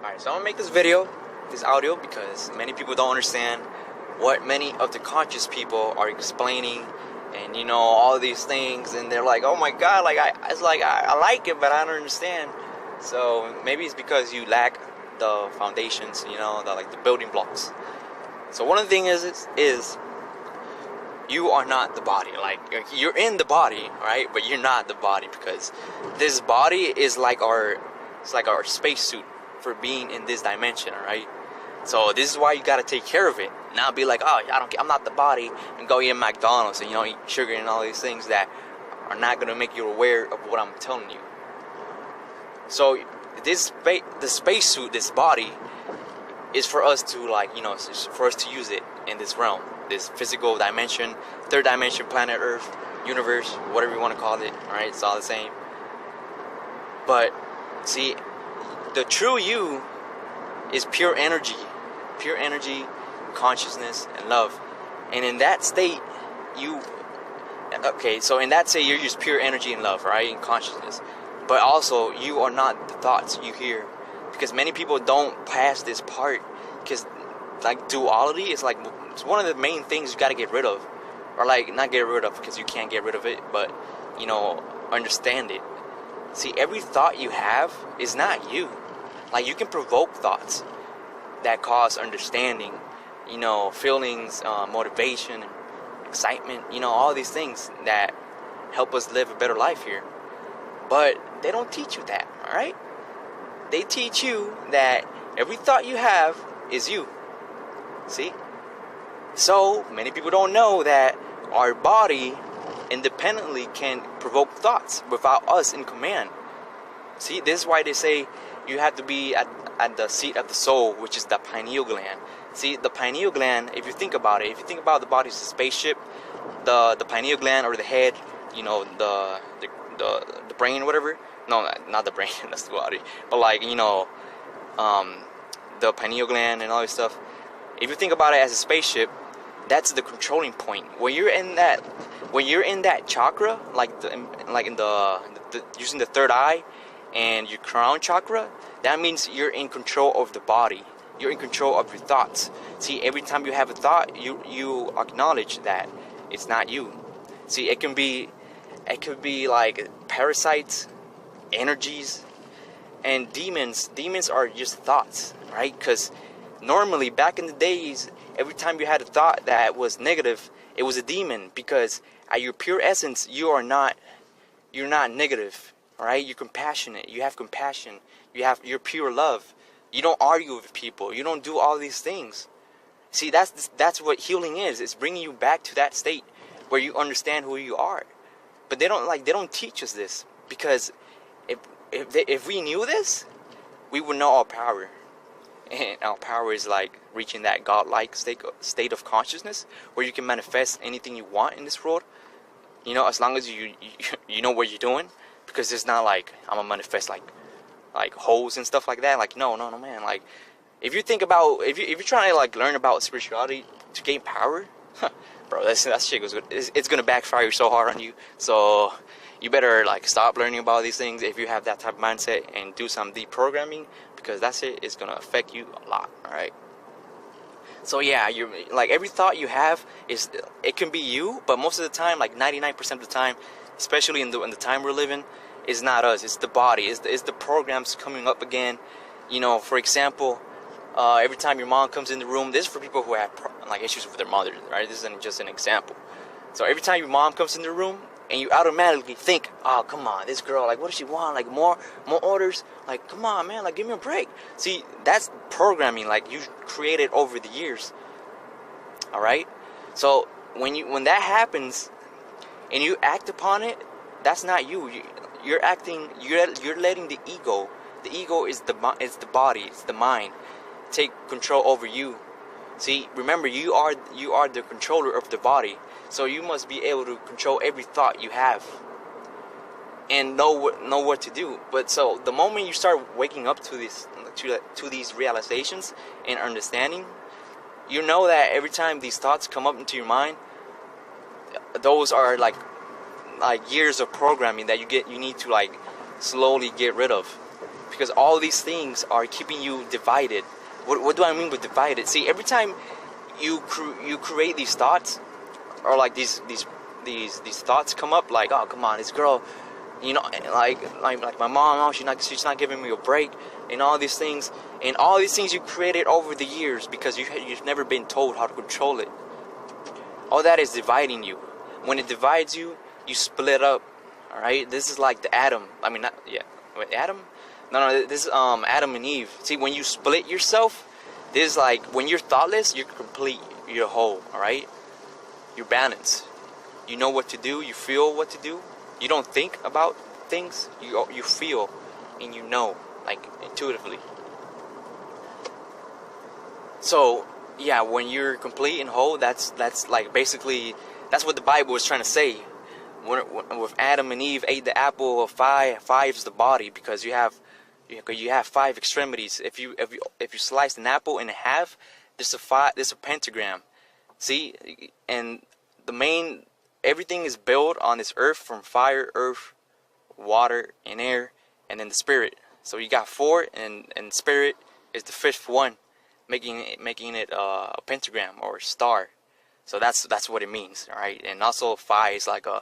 Alright, so I'm gonna make this audio, because many people don't understand what many of the conscious people are explaining, and all these things, and they're like, oh my god, I like it, but I don't understand. So maybe it's because you lack the foundations, the building blocks. So one of the things is you are not the body. Like, you're in the body, right? But you're not the body, because this body is like our spacesuit for being in this dimension, right? So this is why you gotta take care of it. Not be like, oh, I'm not the body, and go eat McDonald's and eat sugar and all these things that are not gonna make you aware of what I'm telling you. So the spacesuit, this body, is for us to for us to use it in this realm, this physical dimension, third dimension, planet Earth, universe, whatever you want to call it. Right? It's all the same. But see, the true you is pure energy, consciousness, and love. And in that state, you're just pure energy and love, right? And consciousness. But also, you are not the thoughts you hear, because many people don't pass this part, because duality is it's one of the main things you got to get rid of, or not get rid of because you can't get rid of it, but understand it. See, every thought you have is not you. You can provoke thoughts that cause understanding, feelings, motivation, excitement, all these things that help us live a better life here. But they don't teach you that, alright? They teach you that every thought you have is you. See? So, many people don't know that our body independently can provoke thoughts without us in command. See, this is why they say you have to be at the seat of the soul, which is the pineal gland. See, the pineal gland, if you think about it, if you think about the body as a spaceship, the pineal gland, or the head, the brain, whatever. No, not the brain, that's the body. But the pineal gland and all this stuff. If you think about it as a spaceship, that's the controlling point. When you're in that chakra, using the third eye and your crown chakra, that means you're in control of the body. You're in control of your thoughts. See, every time you have a thought, you acknowledge that it's not you. See, it could be like parasites, energies, and demons. Demons are just thoughts, right? Because normally, back in the days, every time you had a thought that was negative, it was a demon, because at your pure essence, you're not negative, right? You're compassionate. You have compassion. You're pure love. You don't argue with people. You don't do all these things. See, that's what healing is. It's bringing you back to that state where you understand who you are. But they don't teach us this, because if we knew this, we would know our power. And our power is reaching that godlike state of consciousness where you can manifest anything you want in this world. As long as you know what you're doing, because it's not I'm gonna manifest like holes and stuff like that. No, man. If you think about, if you're trying to learn about spirituality to gain power, bro, that shit goes good. It's gonna backfire so hard on you. So you better stop learning about these things if you have that type of mindset, and do some deprogramming, because that shit is gonna affect you a lot. All right. So yeah, you're every thought you have it can be you, but most of the time, 99% of the time, especially in the time we're living, is not us. It's the body. It's the programs coming up again. For example, every time your mom comes in the room, this is for people who have issues with their mother, right? This isn't just an example. So every time your mom comes in the room, and you automatically think, oh, come on, this girl, what does she want? More orders? Come on, man, give me a break. See, that's programming, you created over the years. All right? So when that happens, and you act upon it, that's not you. You're acting. You're letting the ego. The ego is the body. It's the mind. Take control over you. See, remember, you are the controller of the body. So you must be able to control every thought you have, and know what to do. But so the moment you start waking up to these realizations and understanding, you know that every time these thoughts come up into your mind, those are years of programming that you need to slowly get rid of. because all these things are keeping you divided. What do I mean with divided? See, every time you create these thoughts, or like these thoughts come up, like, oh, come on, this girl, you know, like my mom, oh, she's not giving me a break, and all these things you created over the years because you've never been told how to control it. All that is dividing you. When it divides you, you split up. All right, this is like the Adam. I mean, not, yeah, wait, Adam? No, this is Adam and Eve. See, when you split yourself, this is like when you're thoughtless, you're complete, you're whole. All right, you're balanced. You know what to do. You feel what to do. You don't think about things. You feel, and you know, like intuitively. So yeah, when you're complete and whole, that's like basically that's what the Bible is trying to say. With Adam and Eve ate the apple of five's the body, because you have 5 extremities. If you slice an apple in half, there's a pentagram. See, and everything is built on this earth from fire, earth, water, and air, and then the spirit. So you got 4, and spirit is the 5th one, making it a pentagram or a star. So that's what it means, all right. And also 5 is like a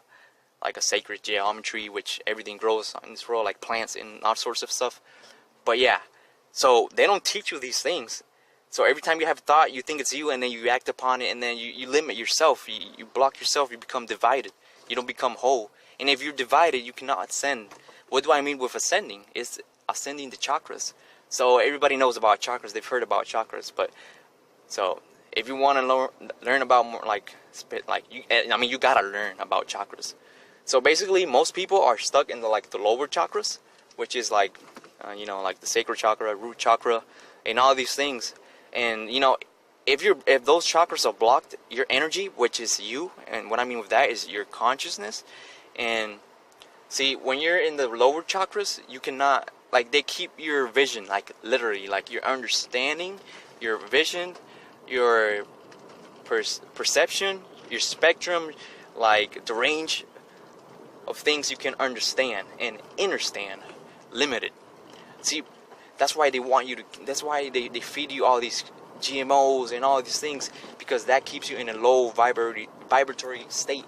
sacred geometry, which everything grows in this world, like plants and all sorts of stuff. But yeah, so they don't teach you these things. So every time you have a thought, you think it's you, and then you act upon it, and then you limit yourself. You block yourself. You become divided. You don't become whole. And if you're divided, you cannot ascend. What do I mean with ascending? It's ascending the chakras. So everybody knows about chakras. They've heard about chakras. But so if you want to learn about more, you gotta learn about chakras. So basically, most people are stuck in the lower chakras, which is like the sacral chakra, root chakra, and all these things. And if those chakras are blocked, your energy, which is you, and what I mean with that is your consciousness. And see, when you're in the lower chakras, you cannot, they keep your vision, literally, your understanding, your vision, your perception, your spectrum, the range of things you can understand and understand, limited. See, that's why they want you to, that's why they feed you all these GMOs and all these things, because that keeps you in a low vibratory state.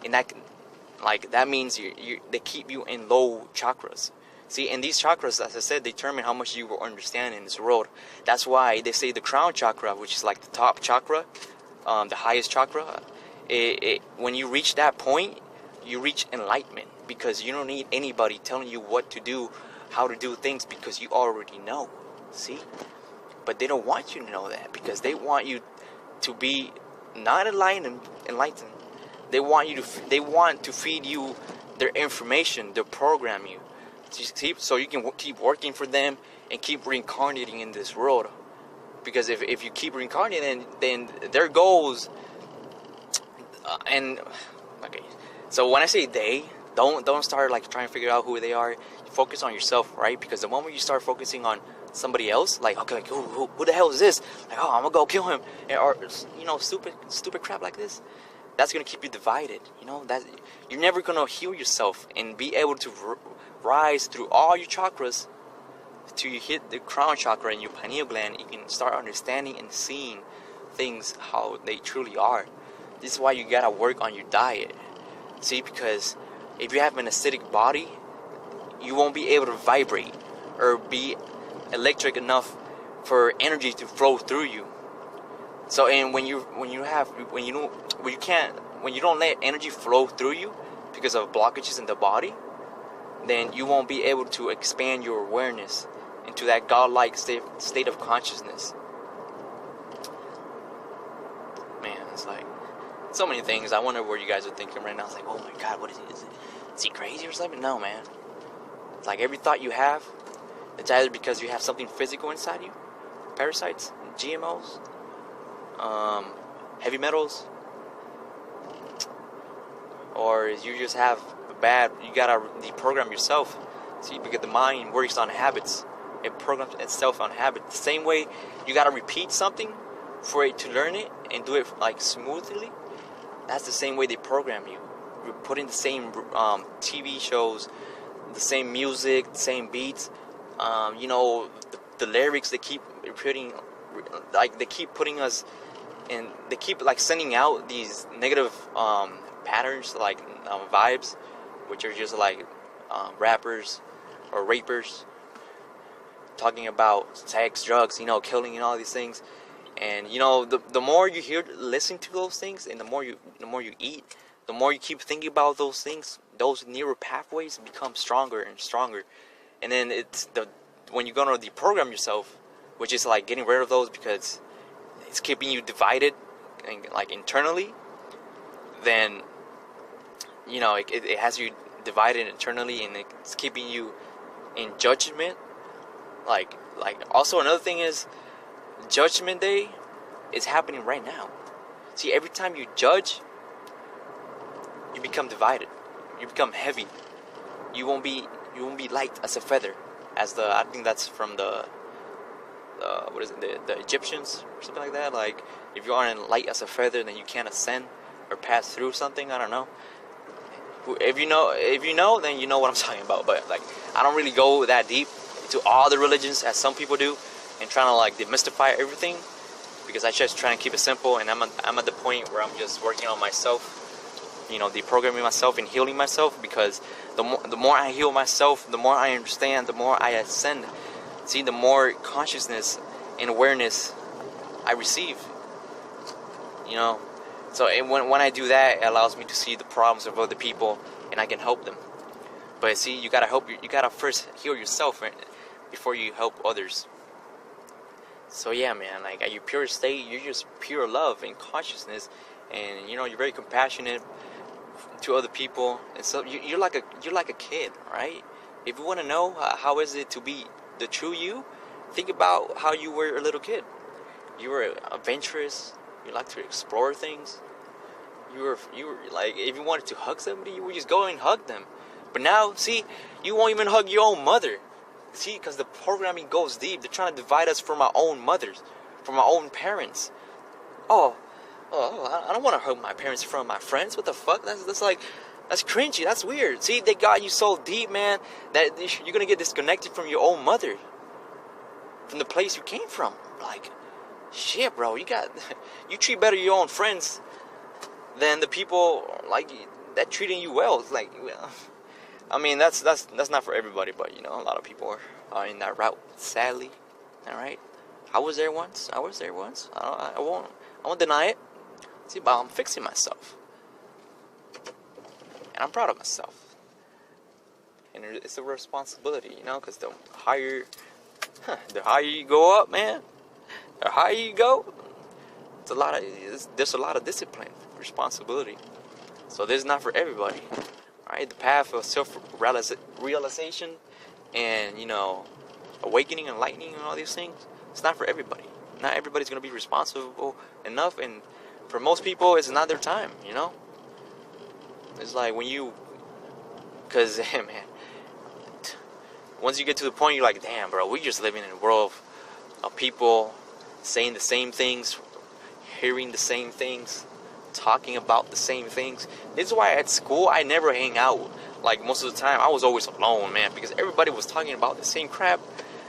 And that means they keep you in low chakras. See, and these chakras, as I said, determine how much you will understand in this world. That's why they say the crown chakra, which is like the top chakra, the highest chakra, when you reach that point, you reach enlightenment, because you don't need anybody telling you what to do, how to do things, because you already know. See? But they don't want you to know that, because they want you to be not enlightened. They want to feed you their information, to program you. See? So you can keep working for them and keep reincarnating in this world. Because if you keep reincarnating, then their goals okay. So when I say they, don't start trying to figure out who they are. Focus on yourself, right? Because the moment you start focusing on somebody else, who the hell is this? I'm gonna go kill him, or stupid crap like this. That's gonna keep you divided. That you're never gonna heal yourself and be able to rise through all your chakras till you hit the crown chakra and your pineal gland. You can start understanding and seeing things how they truly are. This is why you gotta work on your diet. See, because if you have an acidic body, you won't be able to vibrate or be electric enough for energy to flow through you. So, and when you don't let energy flow through you because of blockages in the body, then you won't be able to expand your awareness into that godlike state of consciousness. Man, it's so many things. I wonder what you guys are thinking right now. It's oh my God, what is he? Is he crazy or something? No, man. It's every thought you have, it's either because you have something physical inside you, parasites, GMOs, heavy metals, or you just have you gotta deprogram yourself. See, because the mind works on habits. It programs itself on habits. The same way you gotta repeat something for it to learn it and do it smoothly. That's the same way they program you. You put in the same TV shows, the same music, the same beats, You know, the lyrics they keep repeating, like they keep putting us, and they keep like sending out these negative patterns, like vibes, which are just like rappers or rapers talking about sex, drugs, you know, killing and all these things. And you know, the more you listen to those things, and the more you eat, the more you keep thinking about those things, those neural pathways become stronger and stronger. And then when you're gonna deprogram yourself, which is like getting rid of those because it's keeping you divided and like internally, then you know it has you divided internally, and it's keeping you in judgment. Like also another thing is, Judgment Day is happening right now. See, every time you judge, you become divided. You become heavy. You won't be light as a feather, I think that's from the what is it, the Egyptians or something like that. Like if you aren't light as a feather, then you can't ascend or pass through something. I don't know. If you know, then you know what I'm talking about. But like, I don't really go that deep into all the religions as some people do, and trying to like demystify everything, because I just try and keep it simple. And I'm at the point where I'm just working on myself, you know, deprogramming myself and healing myself, because the more I heal myself, the more I understand, the more I ascend. See, the more consciousness and awareness I receive, you know. So when I do that, it allows me to see the problems of other people, and I can help them. But see, you gotta first heal yourself before you help others. So yeah, man, like at your pure state, you're just pure love and consciousness, and you know, you're very compassionate to other people, and so you're like a kid, right? If you want to know how is it to be the true you, think about how you were a little kid. You were adventurous. You like to explore things. You were like, if you wanted to hug somebody, you would just go and hug them. But now, see, you won't even hug your own mother. See, because the programming goes deep. They're trying to divide us from our own mothers, from our own parents. Oh, I don't want to hug my parents in front of my friends. What the fuck? That's cringy. That's weird. See, they got you so deep, man, that you're gonna get disconnected from your own mother, from the place you came from. Like, shit, bro. You treat better your own friends than the people like that treating you well. It's like, I mean, that's not for everybody, but you know, a lot of people are in that route. Sadly, all right. I was there once. I won't deny it. See, but I'm fixing myself, and I'm proud of myself. And it's a responsibility, you know, because the higher you go up, man, the higher you go, there's a lot of discipline, responsibility. So this is not for everybody. Right? The path of self-realization and, you know, awakening, enlightening, and all these things, it's not for everybody. Not everybody's going to be responsible enough, and for most people, it's not their time, you know? It's like because, man, once you get to the point, you're like, damn, bro, we're just living in a world of people saying the same things, hearing the same things, talking about the same things. This is why at school I never hang out. Like most of the time I was always alone, man, because everybody was talking about the same crap,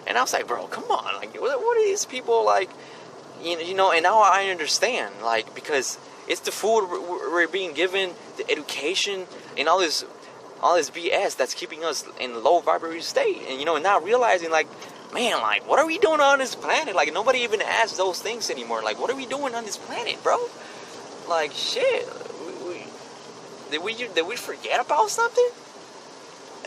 and I was like, bro, come on, like what are these people like, you know? And now I understand, like, because it's the food we're being given, the education, and all this BS that's keeping us in a low vibrating state. And you know, now realizing, like, man, like, what are we doing on this planet? Like, nobody even asks those things anymore. Like, what are we doing on this planet, bro? Like, shit, did we forget about something?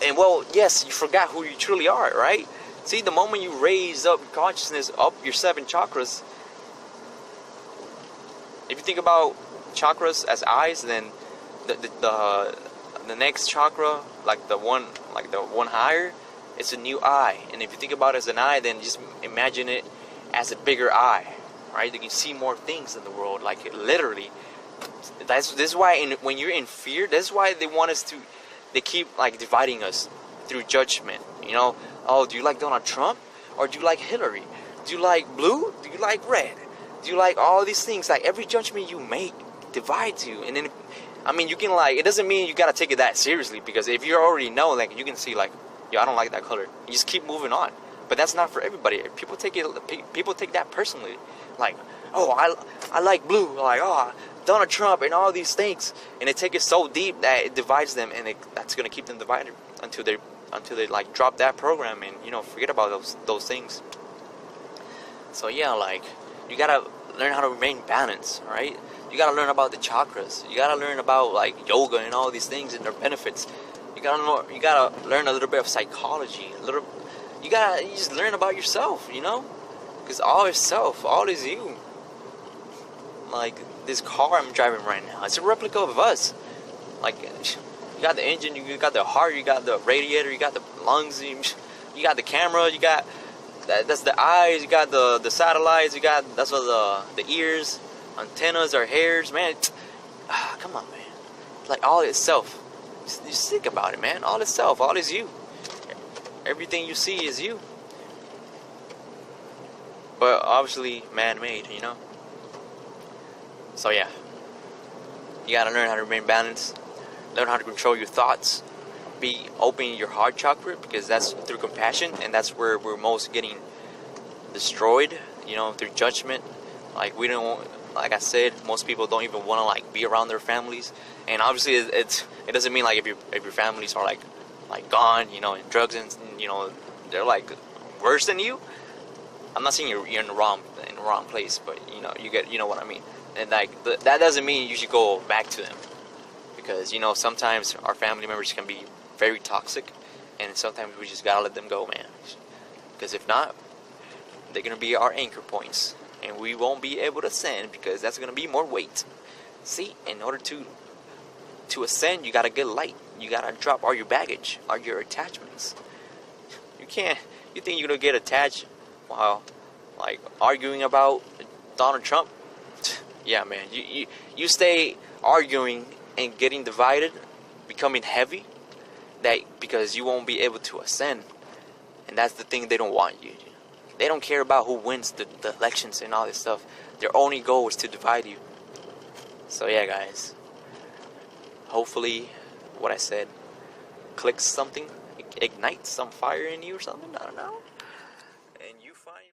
And well, yes, you forgot who you truly are, right? See, the moment you raise up your consciousness, up your 7 chakras, if you think about chakras as eyes, then the next chakra, like the one higher, it's a new eye. And if you think about it as an eye, then just imagine it as a bigger eye, right? You can see more things in the world, like literally. This is why when you're in fear, that's why they keep like dividing us through judgment. You know, oh, do you like Donald Trump, or do you like Hillary? Do you like blue? Do you like red? Do you like all these things? Like every judgment you make divides you. And then, I mean, you can like, it doesn't mean you gotta take it that seriously, because if you already know, like, you can see like, yo, I don't like that color. You just keep moving on. But that's not for everybody. People take that personally. Like, oh, I like blue. Like, oh, Donald Trump and all these things. And they take it so deep that it divides them, and that's gonna keep them divided until they like drop that program and, you know, forget about those things. So yeah, like, you gotta learn how to remain balanced, right? You gotta learn about the chakras. You gotta learn about like yoga and all these things and their benefits. You gotta learn a little bit of psychology. You just learn about yourself, you know, because all is self, all is you. Like this car I'm driving right now, it's a replica of us. Like, you got the engine, you got the heart, you got the radiator, you got the lungs, you got the camera, you got that's the eyes, you got the satellites, you got that's what the ears, antennas, or hairs, man. Come on, man. Like all itself. Just think about it, man. All itself, all is you. Everything you see is you. But obviously man-made, you know. So yeah, you gotta learn how to remain balanced. Learn how to control your thoughts. Be open in your heart chakra, because that's through compassion, and that's where we're most getting destroyed, you know, through judgment. Like, we don't, like I said, most people don't even want to like be around their families. And obviously it doesn't mean like if your families are like gone, you know, in drugs, and, you know, they're like worse than you. I'm not saying you're in the wrong place, but you know what I mean. And like that doesn't mean you should go back to them, because, you know, sometimes our family members can be very toxic, and sometimes we just gotta let them go, man. Because if not, they're gonna be our anchor points, and we won't be able to ascend, because that's gonna be more weight. See, in order to ascend, you gotta get light. You gotta drop all your baggage, all your attachments. You think you're gonna get attached while like arguing about Donald Trump? Yeah, man. You stay arguing and getting divided, becoming heavy, that because you won't be able to ascend. And that's the thing, they don't want you. They don't care about who wins the elections and all this stuff. Their only goal is to divide you. So yeah, guys, hopefully what I said clicks something, ignites some fire in you or something, I don't know. And you find